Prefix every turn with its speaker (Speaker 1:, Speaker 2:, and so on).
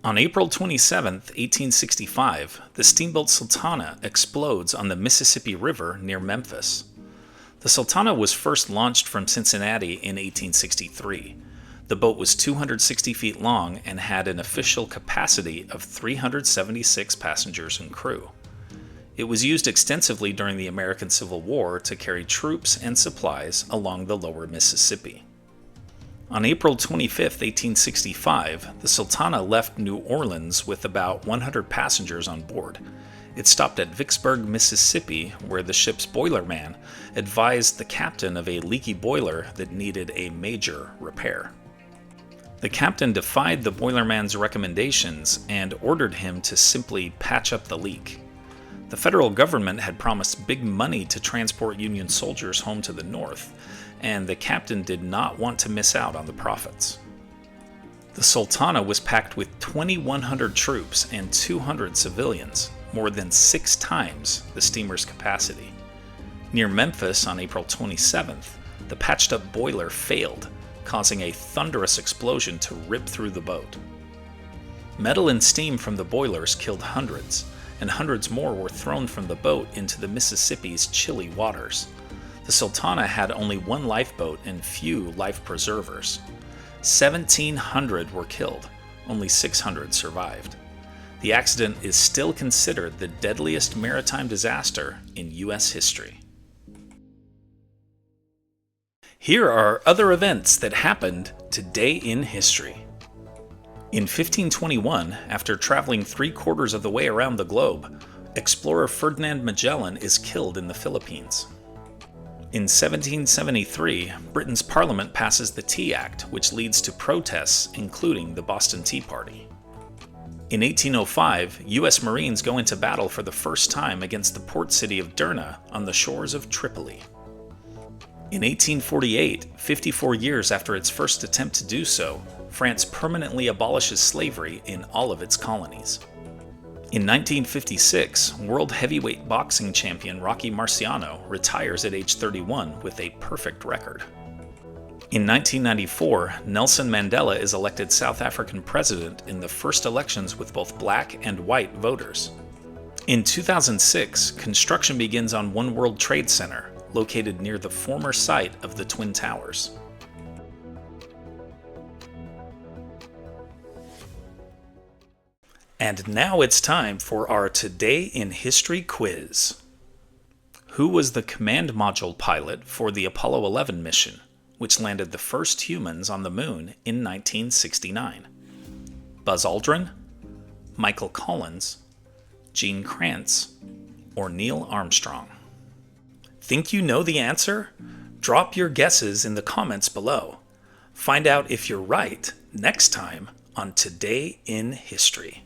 Speaker 1: On April 27, 1865, the steamboat Sultana explodes on the Mississippi River near Memphis. The Sultana was first launched from Cincinnati in 1863. The boat was 260 feet long and had an official capacity of 376 passengers and crew. It was used extensively during the American Civil War to carry troops and supplies along the lower Mississippi. On April 25, 1865, the Sultana left New Orleans with about 100 passengers on board. It stopped at Vicksburg, Mississippi, where the ship's boilerman advised the captain of a leaky boiler that needed a major repair. The captain defied the boilerman's recommendations and ordered him to simply patch up the leak. The federal government had promised big money to transport Union soldiers home to the North, and the captain did not want to miss out on the profits. The Sultana was packed with 2,100 troops and 200 civilians, more than 6 times the steamer's capacity. Near Memphis on April 27th, the patched-up boiler failed, causing a thunderous explosion to rip through the boat. Metal and steam from the boilers killed hundreds, and hundreds more were thrown from the boat into the Mississippi's chilly waters. The Sultana had only one lifeboat and few life preservers. 1,700 were killed, only 600 survived. The accident is still considered the deadliest maritime disaster in U.S. history. Here are other events that happened today in history. In 1521, after traveling 3/4 of the way around the globe, explorer Ferdinand Magellan is killed in the Philippines. In 1773, Britain's Parliament passes the Tea Act, which leads to protests, including the Boston Tea Party. In 1805, U.S. Marines go into battle for the first time against the port city of Derna on the shores of Tripoli. In 1848, 54 years after its first attempt to do so, France permanently abolishes slavery in all of its colonies. In 1956, world heavyweight boxing champion Rocky Marciano retires at age 31 with a perfect record. In 1994, Nelson Mandela is elected South African president in the first elections with both black and white voters. In 2006, construction begins on One World Trade Center, located near the former site of the Twin Towers. And now it's time for our Today in History quiz. Who was the command module pilot for the Apollo 11 mission, which landed the first humans on the moon in 1969? Buzz Aldrin, Michael Collins, Gene Kranz, or Neil Armstrong? Think you know the answer? Drop your guesses in the comments below. Find out if you're right next time on Today in History.